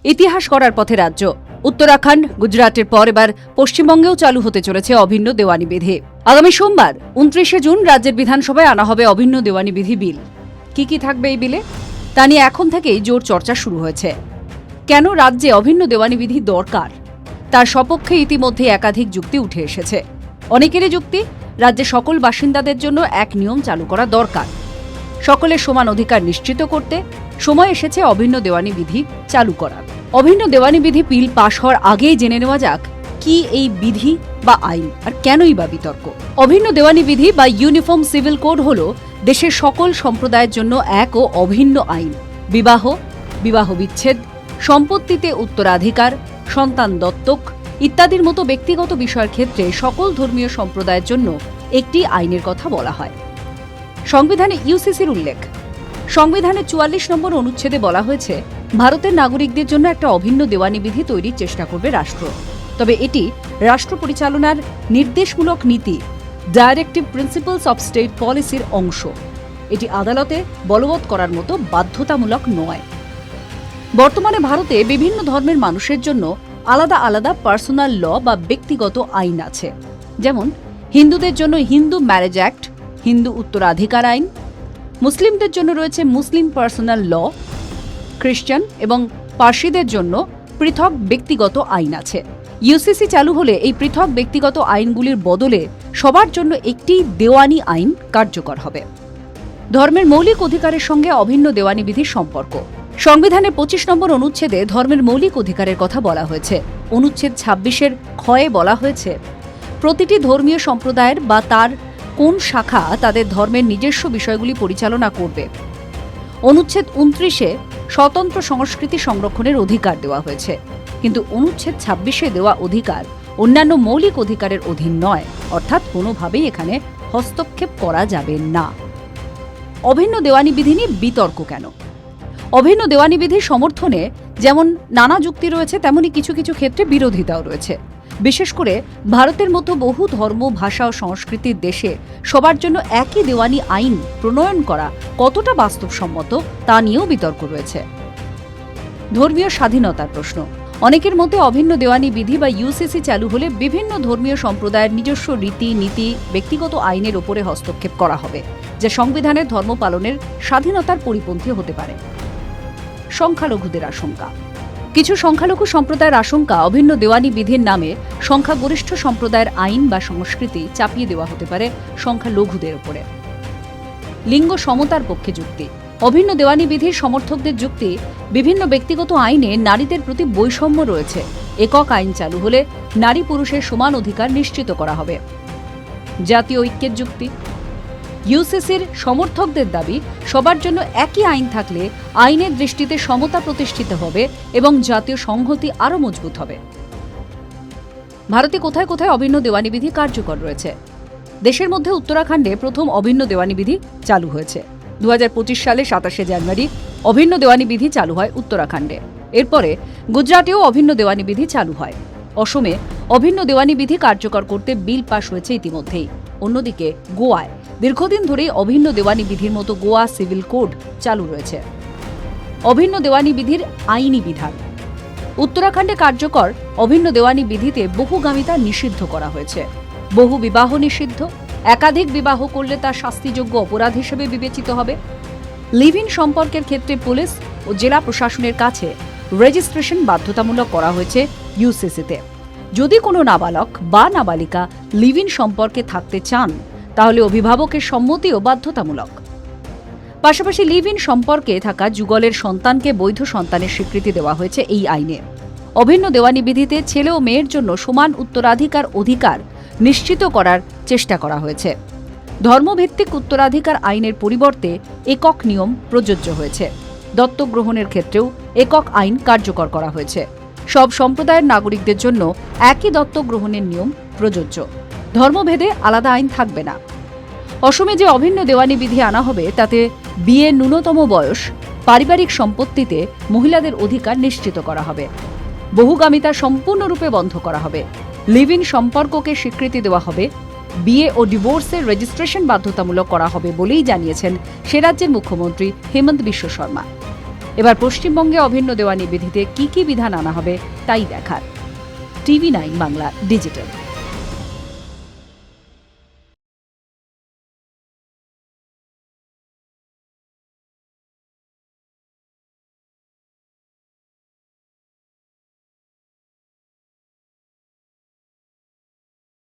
ইতিহাস করার পথে রাজ্য। উত্তরাখণ্ড, গুজরাটের পর এবার পশ্চিমবঙ্গেও চালু হতে চলেছে অভিন্ন দেওয়ানি বিধি। আগামী সোমবার 29শে জুন রাজ্যের বিধানসভায় আনা হবে অভিন্ন দেওয়ানি বিধি বিল। কি থাকবে এই বিলে তা নিয়ে এখন থেকেই জোর চর্চা শুরু হয়েছে। কেন রাজ্যে অভিন্ন দেওয়ানি বিধি দরকার তার সপক্ষে ইতিমধ্যে একাধিক যুক্তি উঠে এসেছে। অনেকেরই যুক্তি, রাজ্যে সকল বাসিন্দাদের জন্য এক নিয়ম চালু করা দরকার। সকলের সমান অধিকার নিশ্চিত করতে সময় এসেছে অভিন্ন দেওয়ানি বিধি চালু করার। অভিন্ন দেওয়ানি বিধি বিল পাশ হওয়ার আগেই জেনে নেওয়া যাক কি এই বিধি বা আইন, আর কেনই বা বিতর্ক। অভিন্ন দেওয়ানি বিধি বা ইউনিফর্ম সিভিল কোড হল দেশের সকল সম্প্রদায়ের জন্য এক ও অভিন্ন আইন। বিবাহ, বিবাহ বিচ্ছেদ, সম্পত্তিতে উত্তরাধিকার, সন্তান দত্তক ইত্যাদির মতো ব্যক্তিগত বিষয়ের ক্ষেত্রে সকল ধর্মীয় সম্প্রদায়ের জন্য একটি আইনের কথা বলা হয়। সংবিধানে ইউসিসির উল্লেখ। সংবিধানের 44 নম্বর অনুচ্ছেদে বলা হয়েছে, ভারতের নাগরিকদের জন্য একটা অভিন্ন দেওয়ানি বিধি তৈরির চেষ্টা করবে রাষ্ট্র। তবে এটি রাষ্ট্র পরিচালনার নির্দেশমূলক নীতি, ডাইরেক্টিভ প্রিন্সিপালস অফ স্টেট পলিসির অংশ। এটি আদালতে বলবৎ করার মতো বাধ্যতামূলক নয়। বর্তমানে ভারতে বিভিন্ন ধর্মের মানুষের জন্য আলাদা আলাদা পার্সোনাল ল বা ব্যক্তিগত আইন আছে। যেমন হিন্দুদের জন্য হিন্দু ম্যারেজ অ্যাক্ট, হিন্দু উত্তরাধিকার আইন। মুসলিমদের জন্য রয়েছে মুসলিম পার্সোনাল ল। খ্রিস্টান এবং পার্সিদের জন্য পৃথক ব্যক্তিগত আইন আছে। ইউসিসি চালু হলে এই পৃথক ব্যক্তিগত আইনগুলির বদলে সবার জন্য একটি দেওয়ানি আইন কার্যকর হবে। ধর্মের মৌলিক অধিকারের সঙ্গে অভিন্ন দেওয়ানি বিধির সম্পর্ক। সংবিধানের 25 নম্বর অনুচ্ছেদে ধর্মের মৌলিক অধিকারের কথা বলা হয়েছে। অনুচ্ছেদ 26-এর ক্ষয়ে বলা হয়েছে, প্রতিটি ধর্মীয় সম্প্রদায়ের বা তার কোন শাখা তাদের ধর্মের নিজস্ব বিষয়গুলি পরিচালনা করবে। অনুচ্ছেদ 29-এ স্বতন্ত্র সংস্কৃতি সংরক্ষণের অধিকার দেওয়া হয়েছে, কিন্তু অনুচ্ছেদ 26-এ দেওয়া অধিকার অন্যান্য মৌলিক অধিকারের অধীন নয়, অর্থাৎ কোনোভাবেই এখানে হস্তক্ষেপ করা যাবে না। অভিন্ন দেওয়ানি বিধি নিয়ে বিতর্ক কেন? অভিন্ন দেওয়ানি বিধির সমর্থনে যেমন নানা যুক্তি রয়েছে, তেমনি কিছু কিছু ক্ষেত্রে বিরোধিতাও রয়েছে। বিশেষ করে ভারতের মতো বহু ধর্ম, ভাষা ও সংস্কৃতির দেশে সবার জন্য একই দেওয়ানি আইন প্রণয়ন করা কতটা বাস্তবসম্মত তা নিয়েও বিতর্ক রয়েছে। ধর্মীয় স্বাধীনতার প্রশ্ন। অনেকের মতে অভিন্ন দেওয়ানি বিধি বা ইউসিসি চালু হলে বিভিন্ন ধর্মীয় সম্প্রদায়ের নিজস্ব রীতি নীতি, ব্যক্তিগত আইনের ওপরে হস্তক্ষেপ করা হবে, যা সংবিধানের ধর্ম পালনের স্বাধীনতার পরিপন্থী হতে পারে। সংখ্যালঘুদের আশঙ্কা। কিছু সংখ্যালঘু সম্প্রদায়ের আশঙ্কা, অভিন্ন দেওয়ানি বিধির নামে সংখ্যাগরিষ্ঠ সম্প্রদায়ের আইন বা সংস্কৃতি চাপিয়ে দেওয়া হতে পারে সংখ্যালঘুদের উপরে। লিঙ্গ সমতার পক্ষে যুক্তি। অভিন্ন দেওয়ানি বিধির সমর্থকদের যুক্তি, বিভিন্ন ব্যক্তিগত আইনে নারীদের প্রতি বৈষম্য রয়েছে। একক আইন চালু হলে নারী পুরুষের সমান অধিকার নিশ্চিত করা হবে। জাতীয় ঐক্যের যুক্তি। ইউসিসির সমর্থকদের দাবি, সবার জন্য একই আইন থাকলে আইনের দৃষ্টিতে সমতা প্রতিষ্ঠিত হবে এবং জাতীয় সংহতি আরও মজবুত হবে। ভারতে কোথায় কোথায় অভিন্ন দেওয়ানি বিধি কার্যকর রয়েছে? দেশের মধ্যে উত্তরাখণ্ডে প্রথম অভিন্ন দেওয়ানি বিধি চালু হয়েছে। 2025 সালে 27শে জানুয়ারি অভিন্ন দেওয়ানি বিধি চালু হয় উত্তরাখণ্ডে। এরপরে গুজরাটেও অভিন্ন দেওয়ানি বিধি চালু হয়। অসমে অভিন্ন দেওয়ানি বিধি কার্যকর করতে বিল পাশ হয়েছে ইতিমধ্যেই। অন্যদিকে গোয়ায় দীর্ঘদিন ধরেই অভিন্ন দেওয়ানি বিধির মতো গোয়া সিভিল কোড চালু রয়েছে। অভিন্ন দেওয়ানি বিধির আইনি বিধান। উত্তরাখণ্ডে কার্যকর অভিন্ন দেওয়ানি বিধিতে বহুগামিতা নিষিদ্ধ করা হয়েছে। বহু বিবাহ নিষিদ্ধ, একাধিক বিবাহ করলে তা শাস্তিযোগ্য অপরাধ হিসেবে বিবেচিত হবে। লিভ ইন সম্পর্কের ক্ষেত্রে পুলিশ ও জেলা প্রশাসনের কাছে রেজিস্ট্রেশন বাধ্যতামূলক করা হয়েছে ইউসিসিতে। যদি কোনো নাবালক বা নাবালিকা লিভ ইন সম্পর্কে থাকতে চান, তাহলে অভিভাবকের সম্মতিও বাধ্যতামূলক। পাশাপাশি লিভ ইন সম্পর্কে থাকা যুগলের সন্তানকে বৈধ সন্তানের স্বীকৃতি দেওয়া হয়েছে এই আইনে। অভিন্ন দেওয়ানি বিধিতে ছেলে ও মেয়ের জন্য সমান উত্তরাধিকার অধিকার নিশ্চিত করার চেষ্টা করা হয়েছে। ধর্মভিত্তিক উত্তরাধিকার আইনের পরিবর্তে একক নিয়ম প্রযোজ্য হয়েছে। দত্তক গ্রহণের ক্ষেত্রেও একক আইন কার্যকর করা হয়েছে। সব সম্প্রদায়ের নাগরিকদের জন্য একই দত্তক গ্রহণের নিয়ম প্রযোজ্য। ধর্মভেদে আলাদা আইন থাকবে না। অসমে যে অভিন্ন দেওয়ানি বিধি আনা হবে, তাতে বিয়ের ন্যূনতম বয়স, পারিবারিক সম্পত্তিতে মহিলাদের অধিকার নিশ্চিত করা হবে। বহুগামিতা সম্পূর্ণরূপে বন্ধ করা হবে। লিভ ইন সম্পর্ককে স্বীকৃতি দেওয়া হবে। বিয়ে ও ডিভোর্সের রেজিস্ট্রেশন বাধ্যতামূলক করা হবে বলেই জানিয়েছেন সে রাজ্যের মুখ্যমন্ত্রী হেমন্ত বিশ্ব শর্মা। এবার পশ্চিমবঙ্গে অভিন্ন দেওয়ানি বিধিতে কি বিধান আনা হবে তাই দেখার। TV 9 Bangla digital.